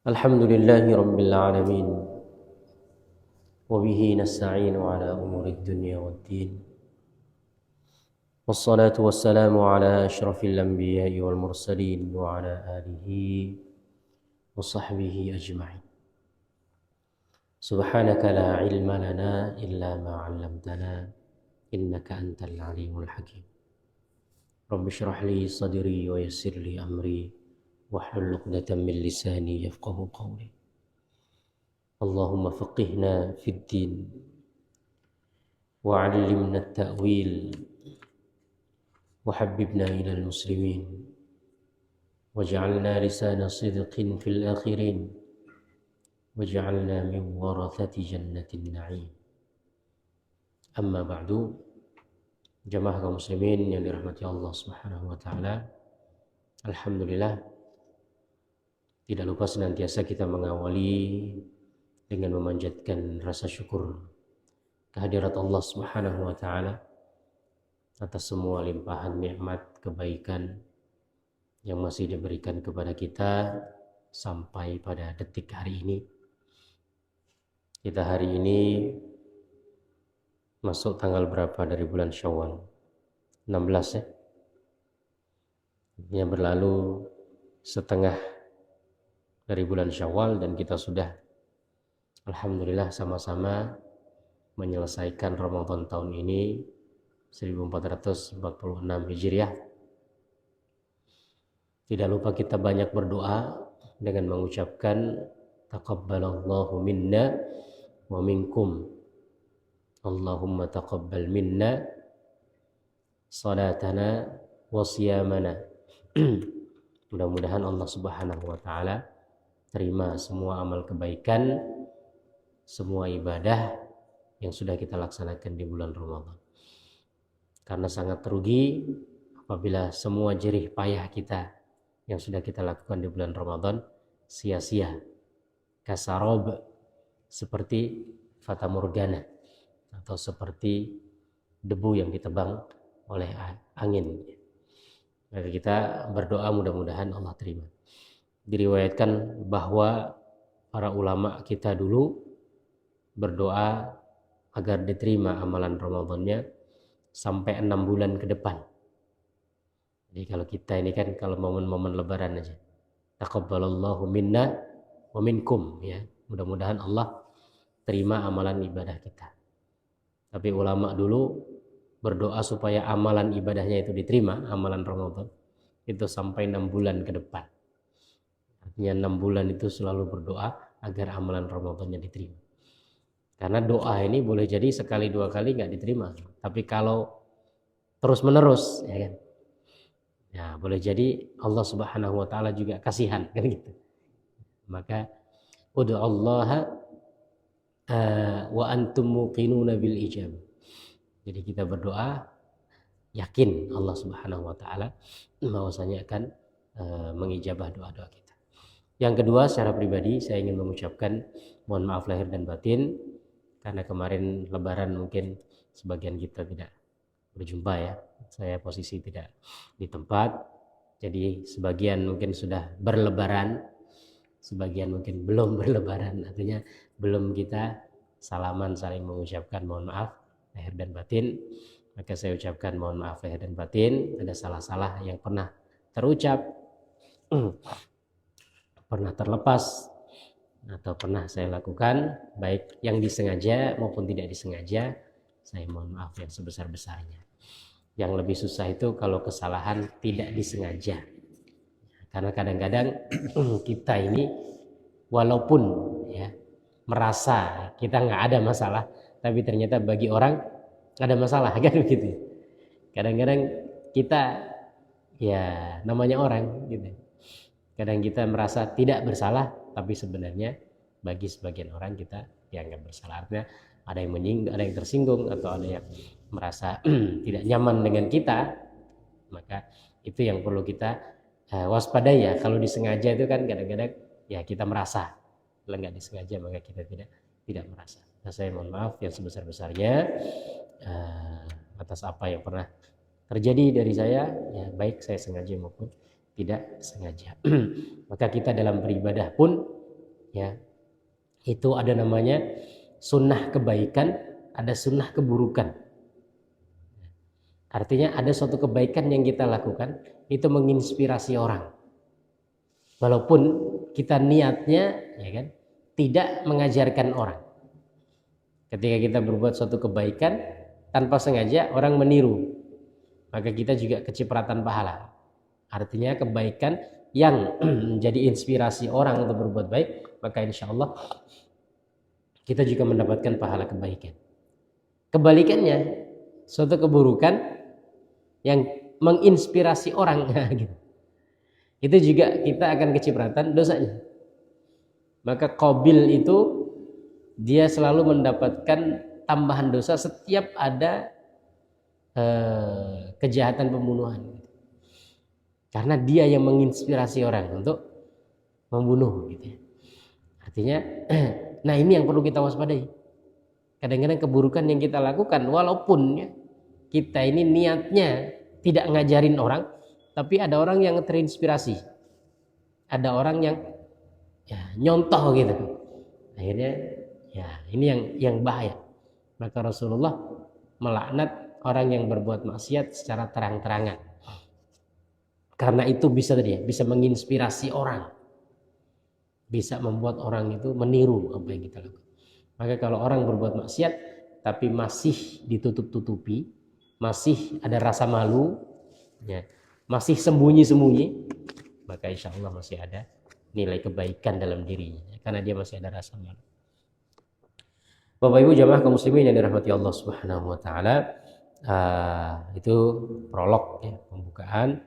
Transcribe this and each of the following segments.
الحمد لله رب العالمين وبه نستعين على أمور الدنيا والدين والصلاة والسلام على أشرف الأنبياء والمرسلين وعلى آله وصحبه أجمعين. سبحانك لا علم لنا إلا ما علمتنا إنك أنت العليم الحكيم. رب اشرح لي صدري ويسر لي أمري واحلل عقدة من لساني يفقه قولي. اللهم فقهنا في الدين وعلمنا التأويل وحببنا إلى المسلمين واجعلنا لسان صدق في الآخرين واجعلنا من ورثة جنة النعيم. أما بعد, jamaah kaum muslimin yang dirahmati Allah Subhanahu wa taala. Alhamdulillah, tidak lupa senantiasa kita mengawali dengan memanjatkan rasa syukur kehadirat Allah Subhanahu wa taala atas semua limpahan nikmat kebaikan yang masih diberikan kepada kita sampai pada detik hari ini. Kita hari ini masuk tanggal berapa dari bulan Syawal? 16 ya. Yang berlalu setengah dari bulan Syawal dan kita sudah alhamdulillah sama-sama menyelesaikan Ramadan tahun ini 1446 Hijriah. Tidak lupa kita banyak berdoa dengan mengucapkan taqabbalallahu minna wa minkum. Allahumma taqabbal minna salatana wa siyamana. Mudah-mudahan Allah Subhanahu wa taala terima semua amal kebaikan, semua ibadah yang sudah kita laksanakan di bulan Ramadan. Karena sangat rugi apabila semua jerih payah kita yang sudah kita lakukan di bulan Ramadan sia-sia, kasarob, seperti fata morgana atau seperti debu yang ditebang oleh angin. Maka kita berdoa mudah-mudahan Allah terima. Diriwayatkan bahwa para ulama kita dulu berdoa agar diterima amalan Ramadannya sampai 6 bulan ke depan. Jadi kalau kita ini kan kalau momen-momen lebaran aja, taqabbalallahu minna wa minkum, ya. Mudah-mudahan Allah terima amalan ibadah kita. Tapi ulama dulu berdoa supaya amalan ibadahnya itu diterima, amalan Ramadan itu sampai 6 bulan ke depan. Artinya 6 bulan itu selalu berdoa agar amalan Ramadannya diterima. Karena doa ini boleh jadi sekali dua kali nggak diterima, tapi kalau terus menerus, ya kan, ya boleh jadi Allah Subhanahu wa taala juga kasihan kan gitu. Maka ud'ullaha wa antum muqinuna bil ijab. Jadi kita berdoa yakin Allah Subhanahu wa taala bahwasanya akan mengijabah doa-doa kita. Yang kedua, secara pribadi saya ingin mengucapkan mohon maaf lahir dan batin karena kemarin lebaran mungkin sebagian kita tidak berjumpa ya. Saya posisi tidak di tempat. Jadi sebagian mungkin sudah berlebaran, sebagian mungkin belum berlebaran. Artinya belum kita salaman saling mengucapkan mohon maaf lahir dan batin. Maka saya ucapkan mohon maaf lahir dan batin. Ada salah-salah yang pernah terucap, pernah terlepas, atau pernah saya lakukan, baik yang disengaja maupun tidak disengaja, saya mohon maaf yang sebesar-besarnya. Yang lebih susah itu kalau kesalahan tidak disengaja. Karena kadang-kadang kita ini walaupun ya merasa kita nggak ada masalah, tapi ternyata bagi orang ada masalah kan begitu. Kadang-kadang kita ya namanya orang gitu. Kadang kita merasa tidak bersalah, tapi sebenarnya bagi sebagian orang kita dianggap bersalah. Artinya ada yang menyinggung, ada yang tersinggung, atau ada yang merasa tidak nyaman dengan kita. Maka itu yang perlu kita waspadai ya. Kalau disengaja itu kan kadang-kadang ya kita merasa, kalau nggak disengaja maka kita tidak merasa. Nah, saya mohon maaf yang sebesar-besarnya atas apa yang pernah terjadi dari saya, ya baik saya sengaja maupun tidak sengaja. Maka kita dalam beribadah pun ya. Itu ada namanya sunnah kebaikan, ada sunnah keburukan. Artinya ada suatu kebaikan yang kita lakukan itu menginspirasi orang. Walaupun kita niatnya ya kan tidak mengajarkan orang. Ketika kita berbuat suatu kebaikan tanpa sengaja orang meniru, maka kita juga kecipratan pahala. Artinya kebaikan yang menjadi inspirasi orang untuk berbuat baik, maka insya Allah kita juga mendapatkan pahala kebaikan. Kebalikannya, suatu keburukan yang menginspirasi orang gitu. Itu juga kita akan kecipratan dosanya. Maka Qabil itu dia selalu mendapatkan tambahan dosa setiap ada kejahatan pembunuhan. Karena dia yang menginspirasi orang untuk membunuh gitu ya. Artinya nah ini yang perlu kita waspadai. Kadang-kadang keburukan yang kita lakukan walaupun ya, kita ini niatnya tidak ngajarin orang, tapi ada orang yang terinspirasi. Ada orang yang ya nyontoh gitu. Akhirnya ya ini yang bahaya. Maka Rasulullah melaknat orang yang berbuat maksiat secara terang-terangan. Karena itu bisa menginspirasi orang. Bisa membuat orang itu meniru apa yang kita lakukan. Maka kalau orang berbuat maksiat tapi masih ditutup-tutupi, masih ada rasa malu, ya, masih sembunyi-sembunyi, maka insya Allah masih ada nilai kebaikan dalam dirinya, karena dia masih ada rasa malu. Bapak Ibu jamaah kaum muslimin yang dirahmati Allah Subhanahu wa taala, itu prolog ya, pembukaan.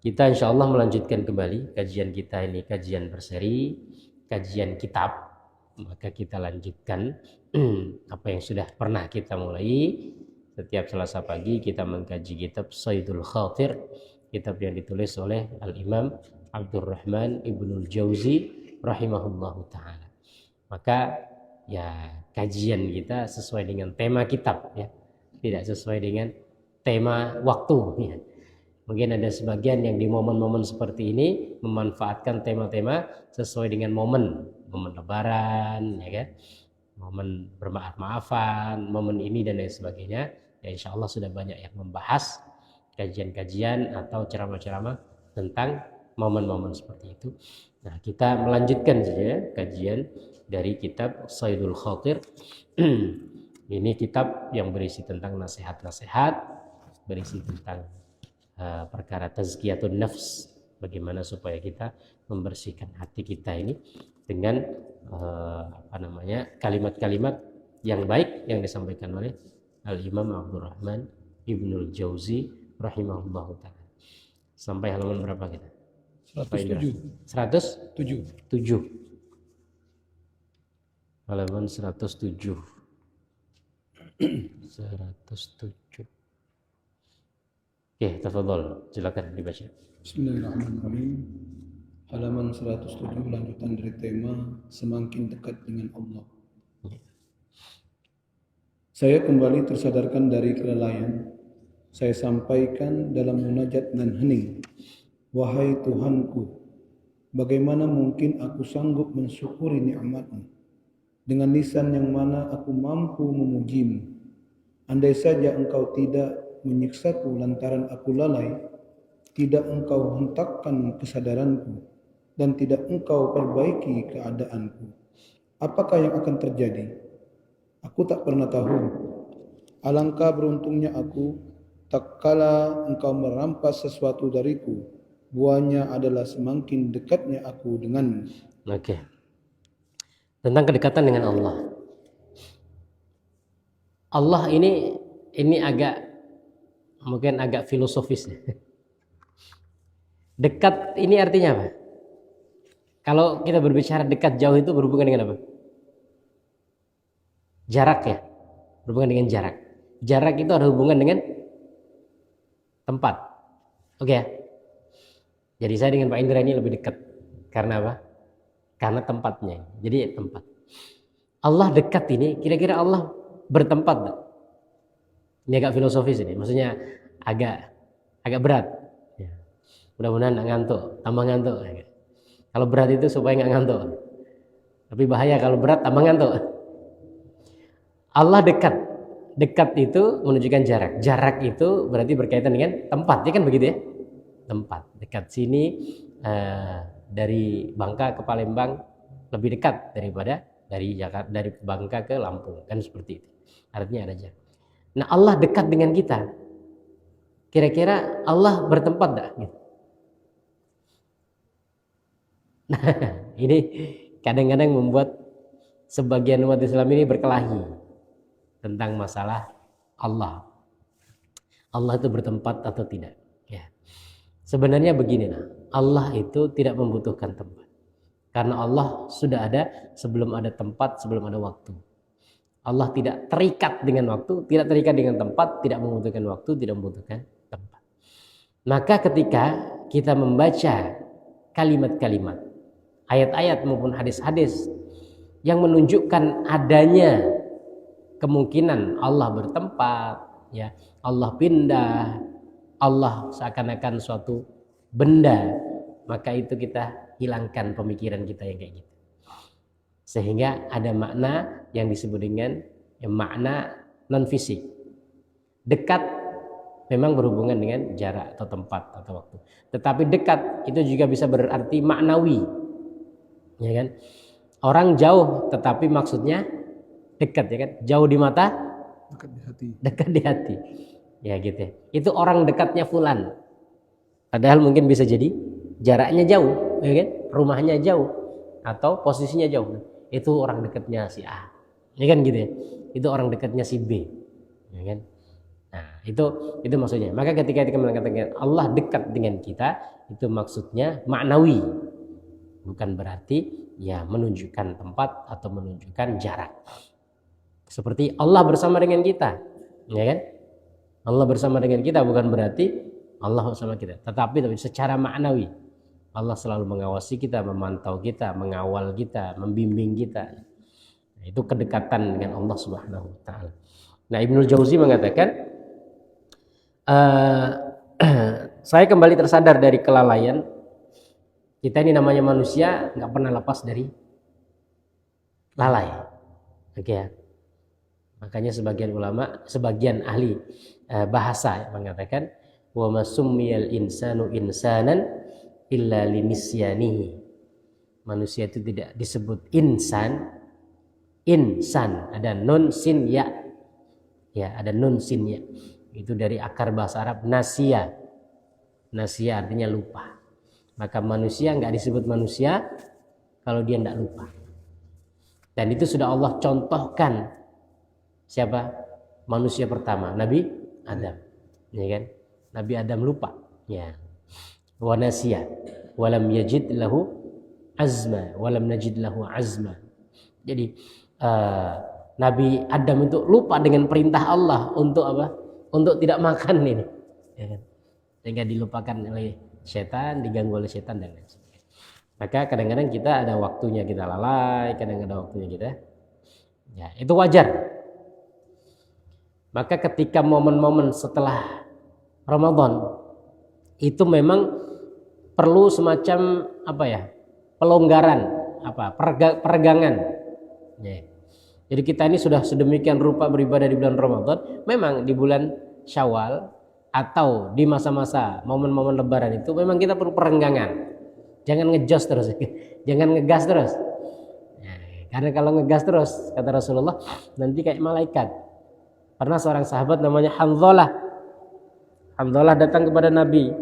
Kita insya Allah melanjutkan kembali kajian kita ini, kajian berseri, kajian kitab. Maka kita lanjutkan apa yang sudah pernah kita mulai. Setiap Selasa pagi kita mengkaji kitab Saidul Khatir, kitab yang ditulis oleh Al-Imam Abdurrahman Ibnul Jauzi rahimahullahu ta'ala. Maka ya kajian kita sesuai dengan tema kitab ya, tidak sesuai dengan tema waktu ya. Mungkin ada sebagian yang di momen-momen seperti ini memanfaatkan tema-tema sesuai dengan momen lebaran ya kan, momen bermaaf-maafan, momen ini dan lain sebagainya. Ya insya Allah sudah banyak yang membahas kajian-kajian atau ceramah-ceramah tentang momen-momen seperti itu. Nah kita melanjutkan saja kajian dari kitab Saidul Khatir. Ini kitab yang berisi tentang nasihat-nasihat, berisi tentang perkara tazkiyatun nafs, bagaimana supaya kita membersihkan hati kita ini dengan kalimat-kalimat yang baik yang disampaikan oleh Al-Imam Abdurrahman Ibnul Jauzi rahimahullahu ta'ala. Sampai halaman berapa kita? 107. 107. Halaman 107. 107. Oke, tafadhol, silakan dibaca. Bismillahirrahmanirrahim. Halaman 107 lanjutan dari tema semakin dekat dengan Allah. Saya kembali tersadarkan dari kelalaian. Saya sampaikan dalam munajat nan hening. Wahai Tuhanku, bagaimana mungkin aku sanggup mensyukuri nikmat-Mu? Dengan lisan yang mana aku mampu memuji-Mu? Andai saja Engkau tidak menyiksaku lantaran aku lalai, tidak Engkau hentakkan kesadaranku, dan tidak Engkau perbaiki keadaanku, apakah yang akan terjadi? Aku tak pernah tahu. Alangkah beruntungnya aku, tak kala Engkau merampas sesuatu dariku, buahnya adalah semakin dekatnya aku denganmu. Oke. Tentang kedekatan dengan Allah. Allah ini mungkin agak filosofis. Dekat ini artinya apa? Kalau kita berbicara dekat jauh itu berhubungan dengan apa? Jarak ya. Berhubungan dengan jarak. Jarak itu ada hubungan dengan tempat. Oke ya. Jadi saya dengan Pak Indra ini lebih dekat. Karena apa? Karena tempatnya. Jadi tempat. Allah dekat ini, kira-kira Allah bertempat tak? Ini agak filosofis ini, maksudnya agak berat. Ya. Mudah-mudahan nggak ngantuk, tambah ngantuk. Kalau berat itu supaya nggak ngantuk. Tapi bahaya kalau berat tambah ngantuk. Allah dekat. Dekat itu menunjukkan jarak. Jarak itu berarti berkaitan dengan tempat, ya kan begitu ya? Tempat. Dekat sini dari Bangka ke Palembang lebih dekat daripada dari Jakarta, dari Bangka ke Lampung, kan seperti itu. Artinya ada jarak. Nah, Allah dekat dengan kita. Kira-kira Allah bertempat enggak? Gitu. Nah, ini kadang-kadang membuat sebagian umat Islam ini berkelahi tentang masalah Allah. Allah itu bertempat atau tidak? Ya. Sebenarnya beginilah, Allah itu tidak membutuhkan tempat. Karena Allah sudah ada sebelum ada tempat, sebelum ada waktu. Allah tidak terikat dengan waktu, tidak terikat dengan tempat, tidak membutuhkan waktu, tidak membutuhkan tempat. Maka ketika kita membaca kalimat-kalimat, ayat-ayat maupun hadis-hadis yang menunjukkan adanya kemungkinan Allah bertempat, ya, Allah pindah, Allah seakan-akan suatu benda, maka itu kita hilangkan pemikiran kita yang kayak gitu. Sehingga ada makna yang disebut dengan makna non fisik. Dekat memang berhubungan dengan jarak atau tempat atau waktu. Tetapi dekat itu juga bisa berarti maknawi. Ya kan? Orang jauh tetapi maksudnya dekat, ya kan? Jauh di mata, dekat di hati. Dekat di hati. Ya gitu ya. Itu orang dekatnya fulan. Padahal mungkin bisa jadi jaraknya jauh, ya kan? Rumahnya jauh atau posisinya jauh. Itu orang dekatnya si A. Ya kan gitu ya. Itu orang dekatnya si B. Ya kan? Nah, itu maksudnya. Maka ketika kita mengatakan Allah dekat dengan kita, itu maksudnya maknawi. Bukan berarti ya menunjukkan tempat atau menunjukkan jarak. Seperti Allah bersama dengan kita, ya kan? Allah bersama dengan kita bukan berarti Allah bersama kita, tetapi secara maknawi Allah selalu mengawasi kita, memantau kita, mengawal kita, membimbing kita. Nah, itu kedekatan dengan Allah Subhanahu wa taala. Nah, Ibnul Jauzi mengatakan saya kembali tersadar dari kelalaian. Kita ini namanya manusia, nggak pernah lepas dari lalai. Oke ya. Makanya sebagian ulama, sebagian ahli bahasa mengatakan wa masummiyal insanu insanan illa linisyanihi. Manusia itu tidak disebut insan, ada nun sin ya. Ya, ada nun sin ya. Itu dari akar bahasa Arab nasia. Nasia artinya lupa. Maka manusia nggak disebut manusia kalau dia tidak lupa. Dan itu sudah Allah contohkan. Siapa? Manusia pertama, Nabi Adam. Ya kan? Nabi Adam lupa. Ya. Wa nasiya wa lam yajid lahu azma wa lam najid lahu azma. Jadi Nabi Adam itu lupa dengan perintah Allah untuk apa? Untuk tidak makan ini. Ya kan? Sehingga dilupakan oleh setan, diganggu oleh setan dan lain sebagainya. Maka kadang-kadang kita ada waktunya kita lalai, kadang-kadang waktunya kita ya, itu wajar. Maka ketika momen-momen setelah Ramadan itu memang perlu semacam apa ya? Pelonggaran, peregangan. Ya. Jadi kita ini sudah sedemikian rupa beribadah di bulan Ramadan, memang di bulan Syawal atau di masa-masa momen-momen lebaran itu memang kita perlu perenggangan. Jangan ngejos terus, jangan ngegas terus. Nah, karena kalau ngegas terus, kata Rasulullah, nanti kayak malaikat. Pernah seorang sahabat namanya Hanzalah. Hanzalah datang kepada Nabi.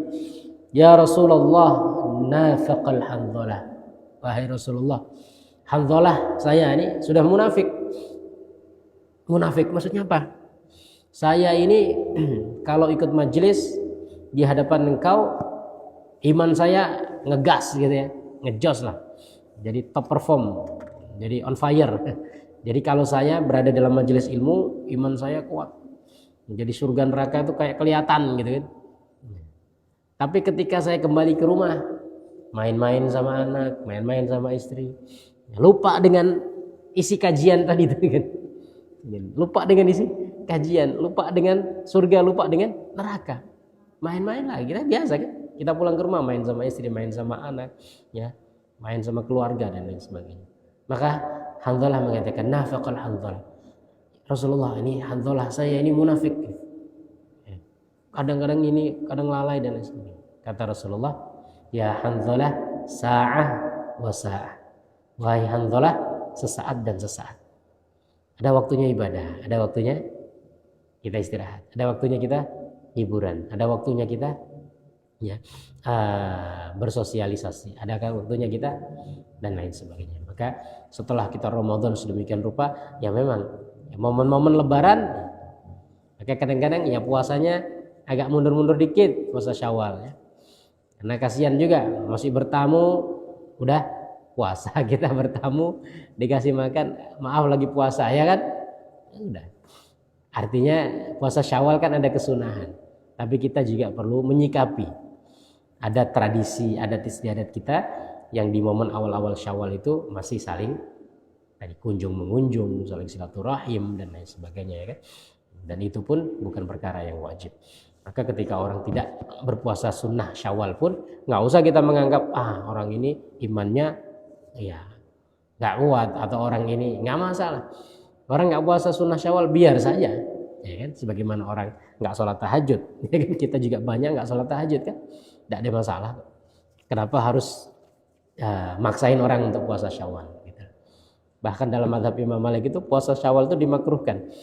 Ya Rasulullah, nafaqal Hanzalah. Wahai Rasulullah, Hanzalah saya ini sudah munafik. Munafik maksudnya apa? Saya ini kalau ikut majelis di hadapan engkau, iman saya ngegas gitu ya, ngejos lah. Jadi top perform, jadi on fire. Jadi kalau saya berada dalam majelis ilmu, iman saya kuat. Jadi surga neraka itu kayak kelihatan gitu kan. Tapi ketika saya kembali ke rumah, main-main sama anak, main-main sama istri, lupa dengan isi kajian tadi itu kan. Lupa dengan isi kajian, lupa dengan surga, lupa dengan neraka. Main-main lah, kita biasa kan. Kita pulang ke rumah main sama istri, main sama anak, ya, main sama keluarga dan lain sebagainya. Maka Hanzalah mengatakan, nafaqal Hanzalah. Rasulullah, ini Hanzalah saya ini munafik. Kadang-kadang ini, kadang lalai dan lain sebagainya. Kata Rasulullah, ya Hanzalah sa'ah wa sa'ah. Wahai Hanzalah, sesaat dan sesaat. Ada waktunya ibadah, ada waktunya kita istirahat, ada waktunya kita hiburan, ada waktunya kita ya bersosialisasi, ada waktunya kita dan lain sebagainya. Maka setelah kita Ramadan sedemikian rupa, ya memang ya, momen-momen Lebaran, maka kadang-kadang ya puasanya agak mundur-mundur dikit, puasa Syawal ya. Karena kasihan juga masih bertamu, udah puasa kita bertamu dikasih makan, maaf lagi puasa ya kan, udah. Artinya puasa Syawal kan ada kesunahan, tapi kita juga perlu menyikapi ada tradisi adat istiadat kita yang di momen awal-awal Syawal itu masih saling kunjung mengunjung, saling silaturahim dan lain sebagainya ya kan. Dan itu pun bukan perkara yang wajib. Maka ketika orang tidak berpuasa sunnah Syawal pun nggak usah kita menganggap orang ini imannya ya nggak kuat atau orang ini nggak masalah. Orang nggak puasa sunnah Syawal biar saja, ya kan? Sebagaimana orang nggak sholat tahajud, ya kan? Kita juga banyak nggak sholat tahajud kan, tidak ada masalah. Kenapa harus maksain orang untuk puasa Syawal? Gitu. Bahkan dalam mazhab Imam Malik itu puasa Syawal itu dimakruhkan,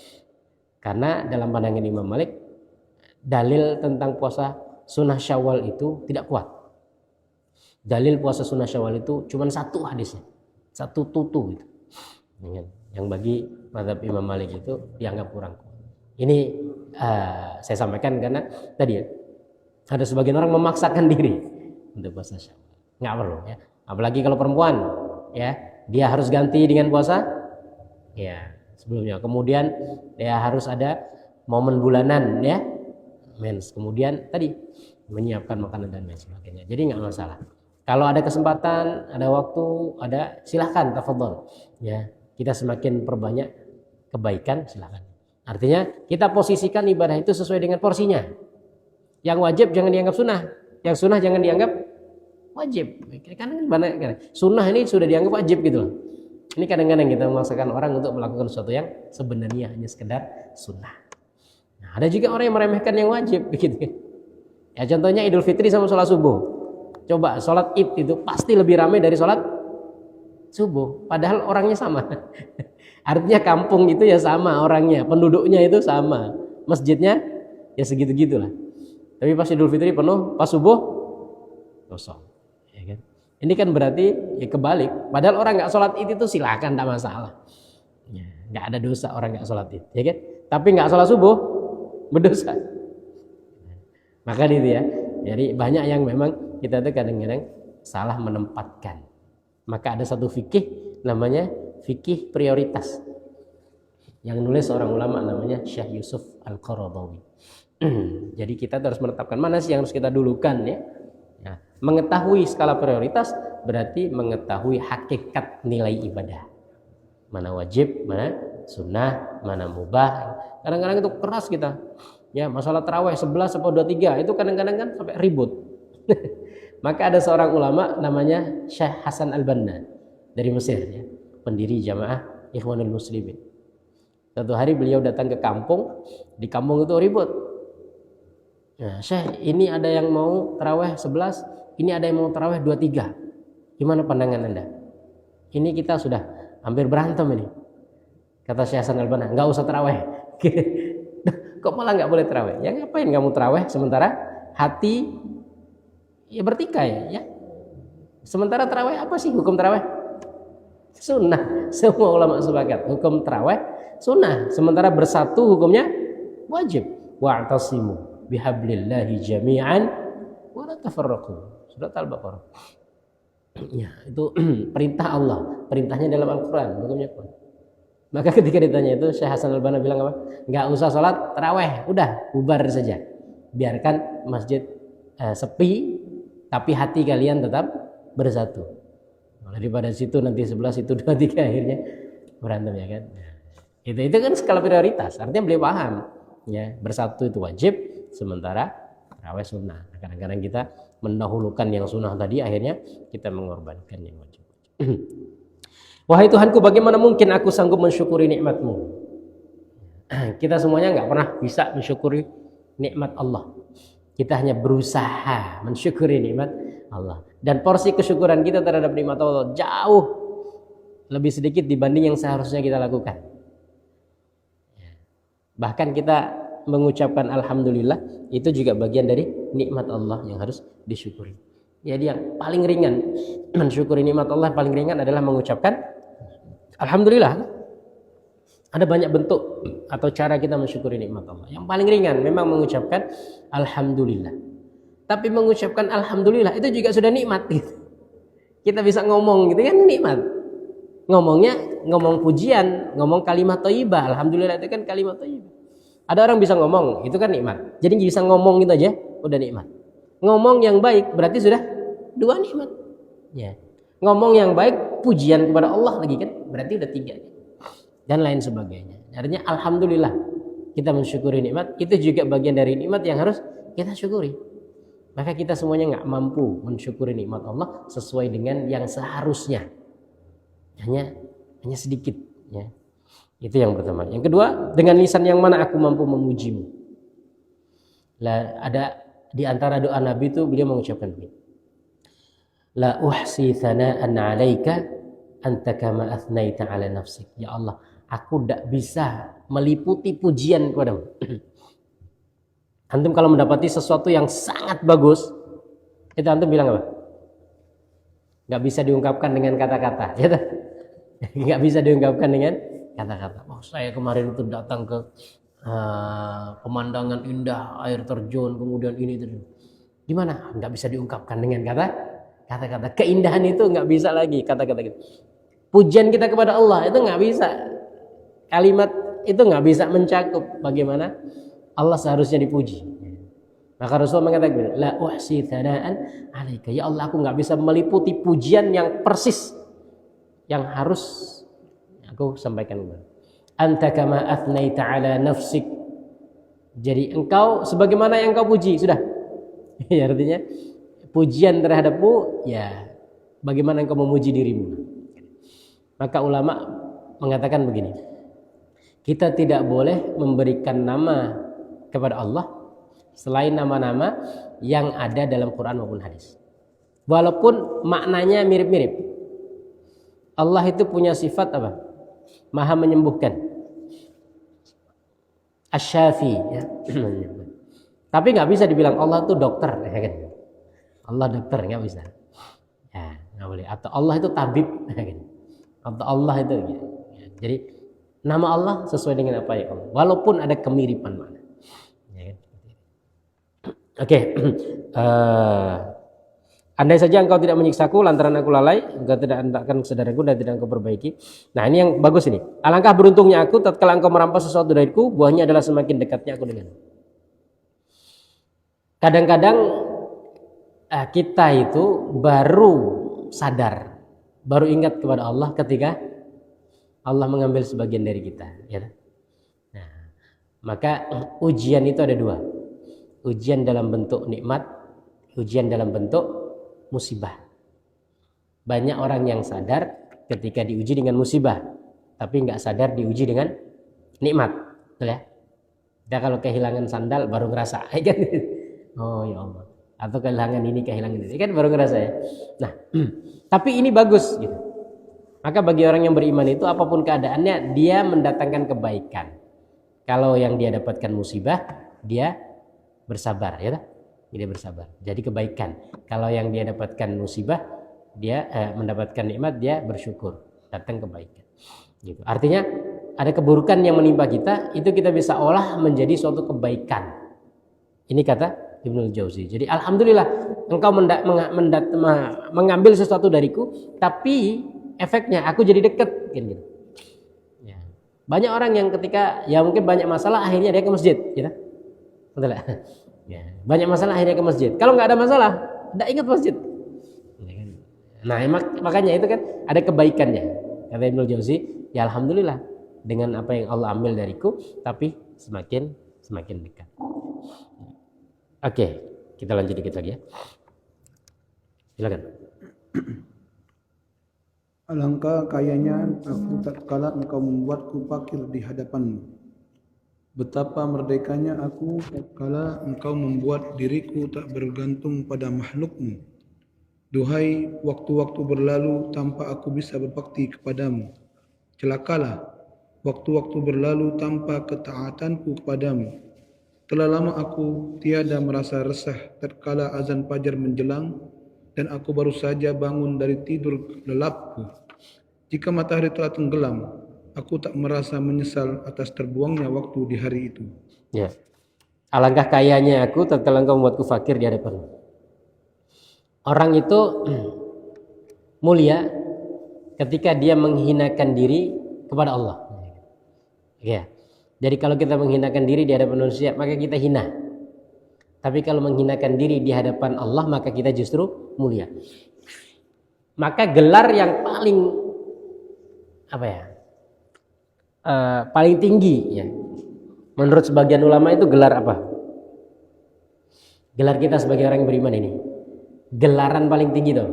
karena dalam pandangan Imam Malik dalil tentang puasa sunnah Syawal itu tidak kuat. Dalil puasa sunnah Syawal itu cuma satu hadisnya, satu tutu gitu. Yang bagi mazhab Imam Malik itu dianggap kurang kuat. Ini saya sampaikan karena tadi ya, ada sebagian orang memaksakan diri untuk puasa Syawal. Nggak perlu ya. Apalagi kalau perempuan ya, dia harus ganti dengan puasa ya sebelumnya. Kemudian dia harus ada momen bulanan ya, mens. Kemudian tadi menyiapkan makanan dan lain sebagainya. Jadi nggak masalah. Kalau ada kesempatan, ada waktu, ada silahkan tafadhol ya. Kita semakin perbanyak kebaikan silahkan. Artinya kita posisikan ibadah itu sesuai dengan porsinya. Yang wajib jangan dianggap sunnah, yang sunnah jangan dianggap wajib. Karena sunnah ini sudah dianggap wajib gitu loh. Ini kadang-kadang kita memaksakan orang untuk melakukan sesuatu yang sebenarnya hanya sekedar sunnah. Nah, ada juga orang yang meremehkan yang wajib begitu. Ya contohnya Idul Fitri sama sholat subuh. Coba sholat Id itu pasti lebih ramai dari sholat subuh, padahal orangnya sama. Artinya kampung itu ya sama orangnya, penduduknya itu sama, masjidnya ya segitu-gitulah. Tapi pas Idul Fitri penuh, pas subuh kosong. Ya kan? Ini kan berarti ya kebalik. Padahal orang nggak sholat Id itu silakan, tak masalah. Ya, nggak ada dosa orang nggak sholat Id, ya kan? Tapi nggak sholat subuh berdosa. Maka itu ya. Jadi banyak yang memang kita tuh kadang-kadang salah menempatkan. Maka ada satu fikih namanya fikih prioritas. Yang nulis seorang ulama namanya Syekh Yusuf Al-Qaradawi. Jadi kita harus menetapkan mana sih yang harus kita dulukan ya. Nah, mengetahui skala prioritas berarti mengetahui hakikat nilai ibadah. Mana wajib, mana sunnah, mana mubah. Kadang-kadang itu keras kita. Ya, masalah tarawih 11 atau 23 itu kadang-kadang kan sampai ribut. Maka ada seorang ulama namanya Syekh Hasan Al-Banna dari Mesir ya, pendiri jamaah Ikhwanul Muslimin. Satu hari beliau datang ke kampung, di kampung itu ribut. Nah, Syekh, ini ada yang mau tarawih 11, ini ada yang mau tarawih 23. Gimana pandangan Anda? Ini kita sudah hampir berantem ini. Kata Syekh Hasan Al-Banna, enggak usah tarawih. Kok malah nggak boleh tarawih? Ya ngapain kamu tarawih sementara hati ya bertikai ya. Sementara tarawih apa sih hukum tarawih? Sunnah. Semua ulama sepakat hukum tarawih sunnah. Sementara bersatu hukumnya wajib. Wa'tasimu bihablillahi jami'an wa la tafarraqu. Surat Al-Baqarah. Ya, itu perintah Allah. Perintahnya dalam Al-Qur'an, hukumnya pun. Maka ketika ditanya itu Syekh Hasan Al-Banna bilang apa? Nggak usah sholat taraweh, udah bubar saja. Biarkan masjid sepi, tapi hati kalian tetap bersatu. Daripada situ nanti 11 itu 23 akhirnya berantem ya kan. Itu kan skala prioritas. Artinya beliau paham ya bersatu itu wajib, sementara taraweh sunnah. Kadang-kadang kita mendahulukan yang sunnah tadi, akhirnya kita mengorbankan yang wajib. Wahai Tuhanku, bagaimana mungkin aku sanggup mensyukuri nikmat-Mu? Kita semuanya nggak pernah bisa mensyukuri nikmat Allah. Kita hanya berusaha mensyukuri nikmat Allah. Dan porsi kesyukuran kita terhadap nikmat Allah jauh lebih sedikit dibanding yang seharusnya kita lakukan. Bahkan kita mengucapkan alhamdulillah itu juga bagian dari nikmat Allah yang harus disyukuri. Jadi yang paling ringan mensyukuri nikmat Allah paling ringan adalah mengucapkan alhamdulillah. Ada banyak bentuk atau cara kita mensyukuri nikmat Allah. Yang paling ringan memang mengucapkan alhamdulillah. Tapi mengucapkan alhamdulillah itu juga sudah nikmat gitu. Kita bisa ngomong gitu kan nikmat. Ngomong pujian, ngomong kalimat thayyibah. Alhamdulillah itu kan kalimat thayyibah. Ada orang bisa ngomong, itu kan nikmat. Jadi bisa ngomong gitu aja udah nikmat. Ngomong yang baik berarti sudah 2 nikmat. Ya. Ngomong yang baik pujian kepada Allah lagi kan berarti udah 3. Dan lain sebagainya. Artinya alhamdulillah kita mensyukuri nikmat itu juga bagian dari nikmat yang harus kita syukuri. Maka kita semuanya nggak mampu mensyukuri nikmat Allah sesuai dengan yang seharusnya. Hanya sedikit. Ya. Itu yang pertama. Yang kedua, dengan lisan yang mana aku mampu memujimu. Ada di antara doa Nabi itu beliau mengucapkan begini. La uhsi thana'an 'alaika anta kama athnaita 'ala nafsik. Ya Allah, aku tidak bisa meliputi pujian kepadamu. Antum kalau mendapati sesuatu yang sangat bagus, itu antum bilang apa? Gak bisa diungkapkan dengan kata-kata, ya tak? Gak bisa diungkapkan dengan kata-kata. Oh, saya kemarin itu datang ke pemandangan indah, air terjun, kemudian ini itu. Gimana? Gak bisa diungkapkan dengan kata-kata. Keindahan itu gak bisa lagi kata-kata gitu. Pujian kita kepada Allah itu gak bisa. Kalimat itu nggak bisa mencakup bagaimana Allah seharusnya dipuji. Maka Rasulullah mengatakan, la uhsi thana'an 'alaika. Ya Allah, aku nggak bisa meliputi pujian yang persis yang harus aku sampaikan kepada. Anta kama athnaita 'ala nafsik. Jadi engkau sebagaimana yang engkau puji sudah. Ya, artinya pujian terhadapmu ya bagaimana engkau memuji dirimu. Maka ulama mengatakan begini. Kita tidak boleh memberikan nama kepada Allah selain nama-nama yang ada dalam Quran maupun hadis. Walaupun maknanya mirip-mirip. Allah itu punya sifat apa? Maha menyembuhkan. Asy-Syafi, ya. Tapi nggak bisa dibilang Allah itu dokter, ya kan? Allah dokter nggak bisa. Ya, nggak boleh. Atau Allah itu tabib, ya kan? Atau Allah itu, ya. Jadi nama Allah sesuai dengan apa yang Allah. Walaupun ada kemiripan makna. Ya, Oke. Andai saja engkau tidak menyiksaku lantaran aku lalai, engkau tidak hentakkan kesadaranku dan tidak engkau perbaiki. Nah, ini yang bagus ini. Alangkah beruntungnya aku tatkala engkau merampas sesuatu dariku, buahnya adalah semakin dekatnya aku denganmu. Kadang-kadang kita itu baru sadar, baru ingat kepada Allah ketika Allah mengambil sebagian dari kita, ya. Nah, maka ujian itu ada 2. Ujian dalam bentuk nikmat, ujian dalam bentuk musibah. Banyak orang yang sadar ketika diuji dengan musibah, tapi nggak sadar diuji dengan nikmat, betul ya? Kita kalau kehilangan sandal baru ngerasa, kan? Oh ya Allah. Atau kehilangan ini, kehilangan ini, kan baru ngerasa ya. Nah, tapi ini bagus, gitu. Maka bagi orang yang beriman itu apapun keadaannya dia mendatangkan kebaikan. Kalau yang dia dapatkan musibah dia bersabar, ya. Dia bersabar. Jadi kebaikan. Kalau yang dia dapatkan musibah dia mendapatkan nikmat dia bersyukur, datang kebaikan. Gitu. Artinya ada keburukan yang menimpa kita itu kita bisa olah menjadi suatu kebaikan. Ini kata Ibnul Jauzi. Jadi alhamdulillah engkau mengambil sesuatu dariku, tapi efeknya aku jadi dekat gitu. Ya. Banyak orang yang ketika ya mungkin banyak masalah akhirnya dia ke masjid, gitu. Betul ya? Ya. Banyak masalah akhirnya ke masjid. Kalau nggak ada masalah, tidak ingat masjid. Nah, makanya itu kan ada kebaikannya. Kata Ibnul Jauzi, ya alhamdulillah dengan apa yang Allah ambil dariku, tapi semakin dekat. Oke, kita lanjut dikit lagi ya. Silakan. Alangkah kayanya aku tatkala engkau membuatku fakir di hadapanmu. Betapa merdekanya aku tatkala engkau membuat diriku tak bergantung pada makhlukmu. Duhai waktu-waktu berlalu tanpa aku bisa berbakti kepadamu. Celakalah waktu-waktu berlalu tanpa ketaatanku kepadamu. Telah lama aku tiada merasa resah tatkala azan fajar menjelang dan aku baru saja bangun dari tidur lelapku. Jika matahari telah tenggelam, aku tak merasa menyesal atas terbuangnya waktu di hari itu. Ya. Alangkah kayanya aku tatkala engkau membuatku fakir di hadapanmu. Orang itu mulia ketika dia menghinakan diri kepada Allah. Ya. Jadi kalau kita menghinakan diri di hadapan manusia, maka kita hina. Tapi kalau menghinakan diri di hadapan Allah, maka kita justru mulia. Maka gelar yang paling paling tinggi ya. Menurut sebagian ulama itu gelar apa? Gelar kita sebagai orang yang beriman ini. Gelaran paling tinggi tuh.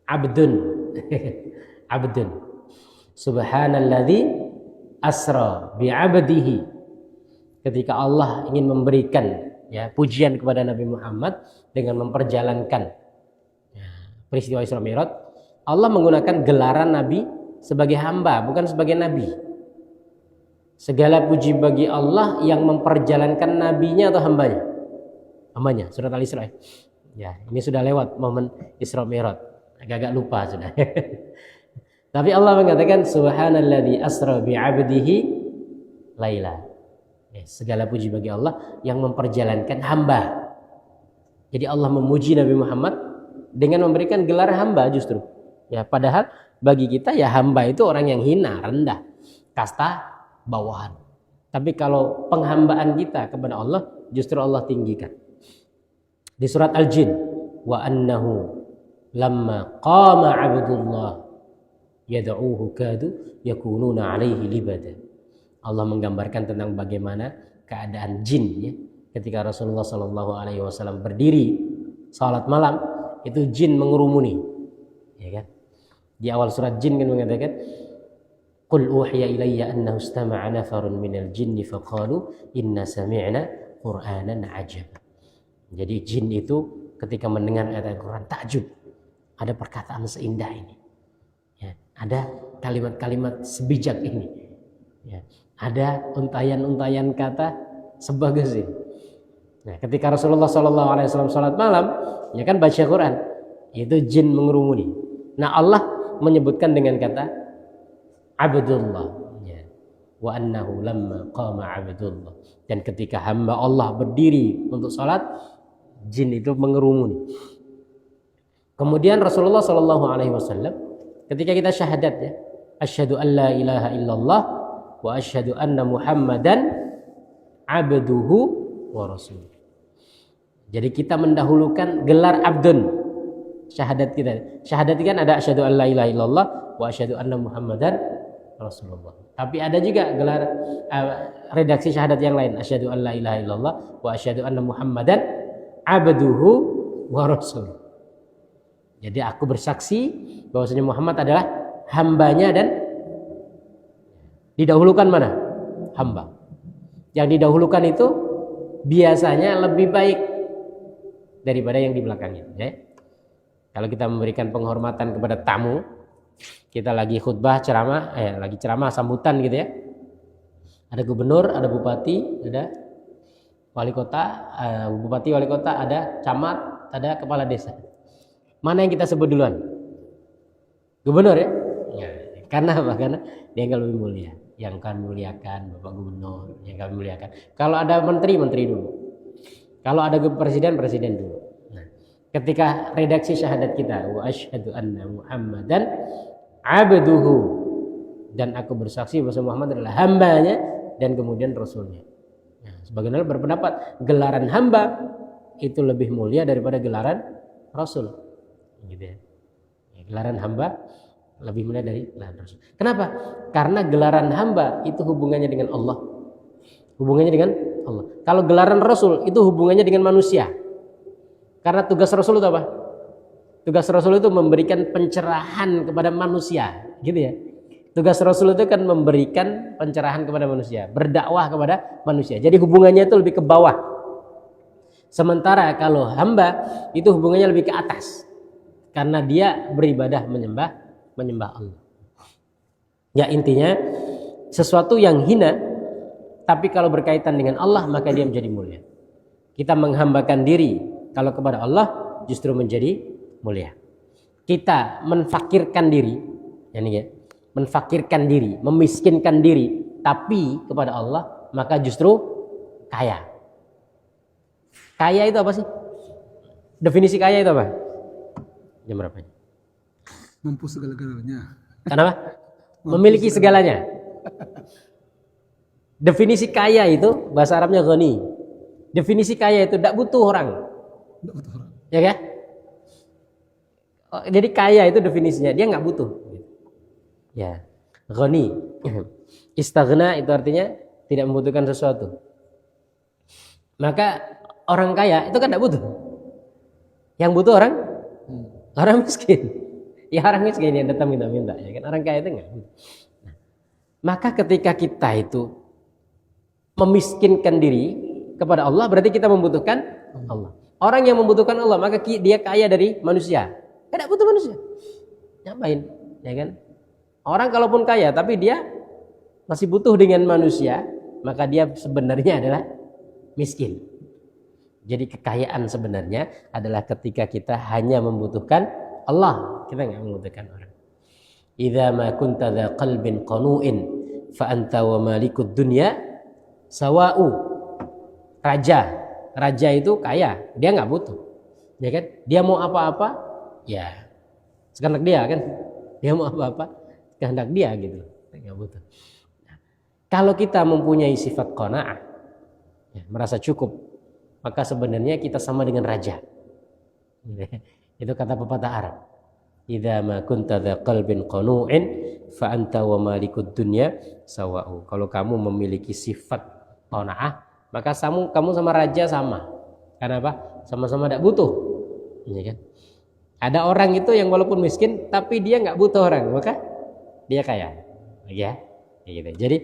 Abdun. Abdun. Subhanalladzi asra bi'abdihi. Ketika Allah ingin memberikan ya pujian kepada Nabi Muhammad dengan memperjalankan peristiwa Isra Mi'raj, Allah menggunakan gelaran Nabi sebagai hamba, bukan sebagai Nabi. Segala puji bagi Allah yang memperjalankan nabinya atau hambanya? Hambanya, surat Al-Isra. Ya, ini sudah lewat momen Isra Mi'raj. Agak-agak lupa sudah. Tapi Allah mengatakan subhanalladzi asra bi'abdihi laila. Ya, segala puji bagi Allah yang memperjalankan hamba. Jadi Allah memuji Nabi Muhammad dengan memberikan gelar hamba justru. Ya, padahal bagi kita ya hamba itu orang yang hina, rendah, kasta bawahan. Tapi kalau penghambaan kita kepada Allah justru Allah tinggikan. Di surat Al-Jin, wa annahu lamma qama 'abdullah yad'uhu kadu yakununa 'alaihi libada. Allah menggambarkan tentang bagaimana keadaan jin ya. Ketika Rasulullah SAW berdiri salat malam, itu jin mengerumuni. Ya kan? Di awal surat Jin kan mengatakan qul uhiya ilayya annahu istama'a nafarun minal jinni faqalu inna sami'na qur'anan ajaba. Jadi jin itu ketika mendengar ayat Al-Qur'an takjub. Ada perkataan seindah ini. Ya, ada kalimat-kalimat sebijak ini. Ya, ada untayan-untayan kata sebagus ini. Nah, ketika Rasulullah SAW salat malam, ya kan baca Quran, itu jin mengerumuni. Nah, Allah menyebutkan dengan kata Abdullah ya. Wa annahu lamma qama Abdullah. Dan ketika hamba Allah berdiri untuk salat, jin itu mengerumuni. Kemudian Rasulullah SAW ketika kita syahadat ya, asyhadu an la ilaha illallah wa asyhadu anna Muhammadan abduhu wa rasuluh. Jadi kita mendahulukan gelar abdun. Syahadat kita. Syahadat kan ada asyhadu an la ilaha illallah wa asyhadu anna Muhammadan Rasulullah. Tapi ada juga gelar redaksi syahadat yang lain, asyhadu an la ilaha illallah wa asyhadu anna Muhammadan abduhu wa rasuluh. Jadi aku bersaksi bahwasanya Muhammad adalah hambanya dan didahulukan mana? Hamba. Yang didahulukan itu biasanya lebih baik daripada yang di belakangnya, ya. Kalau kita memberikan penghormatan kepada tamu, kita lagi khutbah ceramah, lagi ceramah sambutan gitu ya. Ada gubernur, ada bupati, ada wali kota, bupati wali kota, ada camat, ada kepala desa. Mana yang kita sebut duluan? Gubernur ya? Ya. Karena apa? Karena dia yang lebih mulia. Yang kami muliakan Bapak Gubernur, yang kami muliakan. Kalau ada menteri, menteri dulu. Kalau ada presiden, presiden dulu. Ketika redaksi syahadat kita wa asyhadu anna Muhammadan abduhu, dan aku bersaksi bahwa Muhammad adalah hambanya dan kemudian rasulnya. Nah, sebagian orang berpendapat gelaran hamba itu lebih mulia daripada gelaran rasul. Gitu ya. Gelaran hamba lebih mulia dari gelaran rasul. Kenapa? Karena gelaran hamba itu hubungannya dengan Allah. Hubungannya dengan Allah. Kalau gelaran rasul itu hubungannya dengan manusia. Karena tugas Rasul itu apa? Tugas Rasul itu memberikan pencerahan kepada manusia, gitu ya. Tugas Rasul itu kan memberikan pencerahan kepada manusia, berdakwah kepada manusia. Jadi hubungannya itu lebih ke bawah. Sementara kalau hamba itu hubungannya lebih ke atas. Karena dia beribadah menyembah Allah. Ya intinya sesuatu yang hina tapi kalau berkaitan dengan Allah maka dia menjadi mulia. Kita menghambakan diri kalau kepada Allah justru menjadi mulia. Kita menfakirkan diri, menfakirkan diri, memiskinkan diri, tapi kepada Allah maka justru kaya. Kaya itu apa sih? Definisi kaya itu apa? Jam berapa? Mampu segala-galanya. Kenapa? Memiliki segalanya. Definisi kaya itu bahasa Arabnya ghani. Definisi kaya itu tidak butuh orang. Ya kan? Jadi kaya itu definisinya dia nggak butuh. Ya, ghani. Istaghna itu artinya tidak membutuhkan sesuatu. Maka orang kaya itu kan tidak butuh. Yang butuh orang miskin. Ya orang miskin yang datang minta-minta. Ya kan orang kaya itu nggak butuh. Nah, maka ketika kita itu memiskinkan diri kepada Allah berarti kita membutuhkan Allah. Orang yang membutuhkan Allah maka dia kaya dari manusia. Tidak butuh manusia. Ngapain? Ya kan? Orang kalaupun kaya tapi dia masih butuh dengan manusia, maka dia sebenarnya adalah miskin. Jadi kekayaan sebenarnya adalah ketika kita hanya membutuhkan Allah, kita enggak membutuhkan orang. Idza ma kunta dza qalbin qanu'in fa anta wa malikud dunya sawa'u. Raja itu kaya, dia enggak butuh. Ya kan? Dia mau apa-apa, ya sekehendak dia kan. Dia mau apa-apa, kehendak dia gitu. Enggak butuh. Nah, kalau kita mempunyai sifat qanaah, ya, merasa cukup, maka sebenarnya kita sama dengan raja. Itu kata pepatah Arab. Idza ma kunta dza qalbin qanu'in fa anta wa malikud dunya sawa'u. Kalau kamu memiliki sifat qanaah, maka kamu sama raja sama. Karena apa? Sama-sama tidak butuh. Ya kan? Ada orang itu yang walaupun miskin tapi dia enggak butuh orang, maka dia kaya. Ya. Gitu. Jadi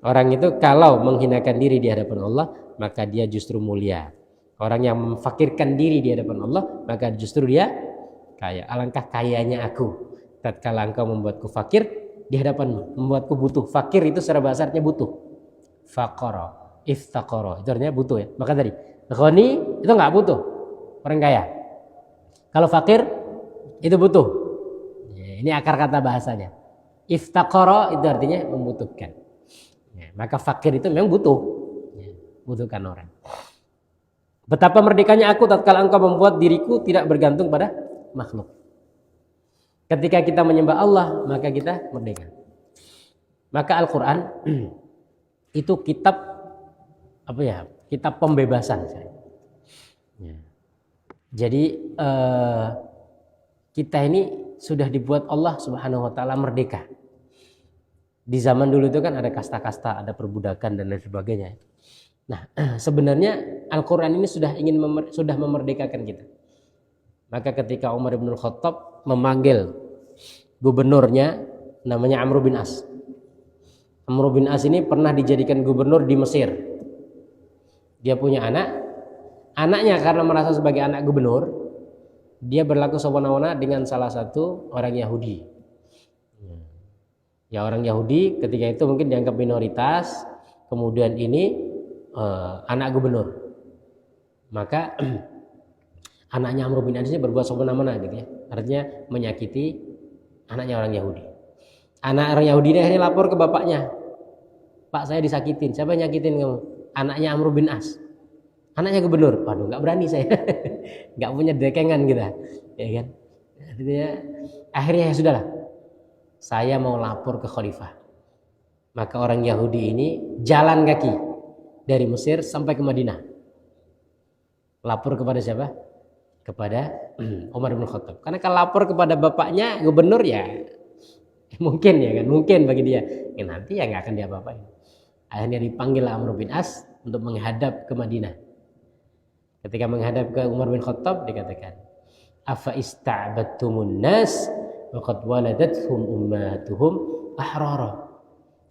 orang itu kalau menghinakan diri di hadapan Allah, maka dia justru mulia. Orang yang memfakirkan diri di hadapan Allah, maka justru dia kaya. Alangkah kayanya aku tatkala engkau membuatku fakir di hadapanmu, membuatku butuh. Fakir itu secara bahasa artinya butuh. Faqara, iftaqara, itu artinya butuh ya. Maka tadi ghani itu enggak butuh. Orang kaya. Kalau fakir itu butuh. Ya, ini akar kata bahasanya. Iftaqara itu artinya membutuhkan. Ya, maka fakir itu memang butuh. Ya, butuhkan orang. Betapa merdekanya aku tatkala engkau membuat diriku tidak bergantung pada makhluk. Ketika kita menyembah Allah, maka kita merdeka. Maka Al-Quran itu kitab apa ya? Kitab pembebasan. Ya. Jadi kita ini sudah dibuat Allah Subhanahu wa taala merdeka. Di zaman dulu itu kan ada kasta-kasta, ada perbudakan dan lain sebagainya. Nah, sebenarnya Al-Quran ini sudah memerdekakan kita. Maka ketika Umar bin Khattab memanggil gubernurnya namanya Amr bin As. Amr bin As ini pernah dijadikan gubernur di Mesir. Dia punya anaknya karena merasa sebagai anak gubernur, dia berlaku semena-mena dengan salah satu orang Yahudi. Ya orang Yahudi ketika itu mungkin dianggap minoritas, kemudian ini anak gubernur, maka anaknya Amr bin As ini berbuat semena-mena gitu ya, artinya menyakiti anaknya orang Yahudi. Anak orang Yahudi ini akhirnya lapor ke bapaknya, Pak saya disakitin, siapa yang nyakitin kamu? Anaknya Amr bin As, anaknya gubernur. Waduh nggak berani saya, nggak punya dekengan gitu, ya kan? Artinya akhirnya ya sudahlah, saya mau lapor ke khalifah. Maka orang Yahudi ini jalan kaki dari Mesir sampai ke Madinah. Lapor kepada siapa? Kepada Umar bin Khattab. Karena kalau lapor kepada bapaknya gubernur ya mungkin ya kan, mungkin bagi dia. Ya, nanti ya nggak akan diapa-apain. Akhirnya dipanggil Amr bin As untuk menghadap ke Madinah. Ketika menghadap ke Umar bin Khattab dikatakan, afa ista'badtumun nas wa qad waladathum ummatuhum ahrara.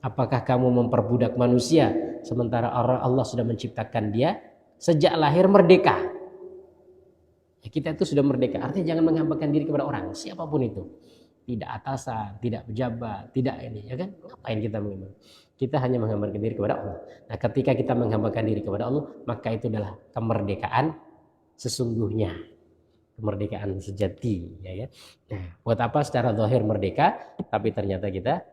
Apakah kamu memperbudak manusia sementara Allah sudah menciptakan dia sejak lahir merdeka? Ya, kita itu sudah merdeka. Artinya jangan menghambakan diri kepada orang, siapapun itu. Tidak atasan, tidak pejabat, tidak ini, ya kan? Ngapain kita menghambakan? Kita hanya menghambakan diri kepada Allah. Nah, ketika kita menghambakan diri kepada Allah, maka itu adalah kemerdekaan sesungguhnya, kemerdekaan sejati, ya kan? Nah, buat apa secara zahir merdeka, tapi ternyata kita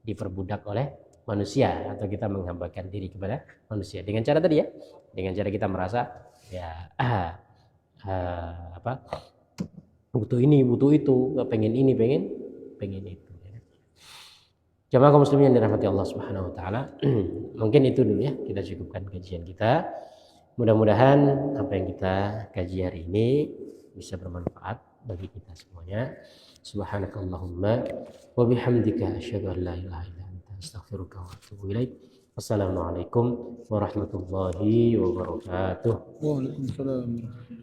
diperbudak oleh manusia atau kita menghambakan diri kepada manusia dengan cara tadi ya, dengan cara kita merasa ya butuh ini butuh itu, pengen ini pengen itu. Jamaah kaum muslimin yang dirahmati Allah Subhanahu wa taala, mungkin itu dulu ya, kita cukupkan kajian kita. Mudah-mudahan apa yang kita kaji hari ini bisa bermanfaat bagi kita semuanya. Subhanakallahumma wa bihamdika asyhadu an la ilaha illa anta astaghfiruka wa atubu ilaik. Wassalamualaikum warahmatullahi wabarakatuh. Waalaikumsalam.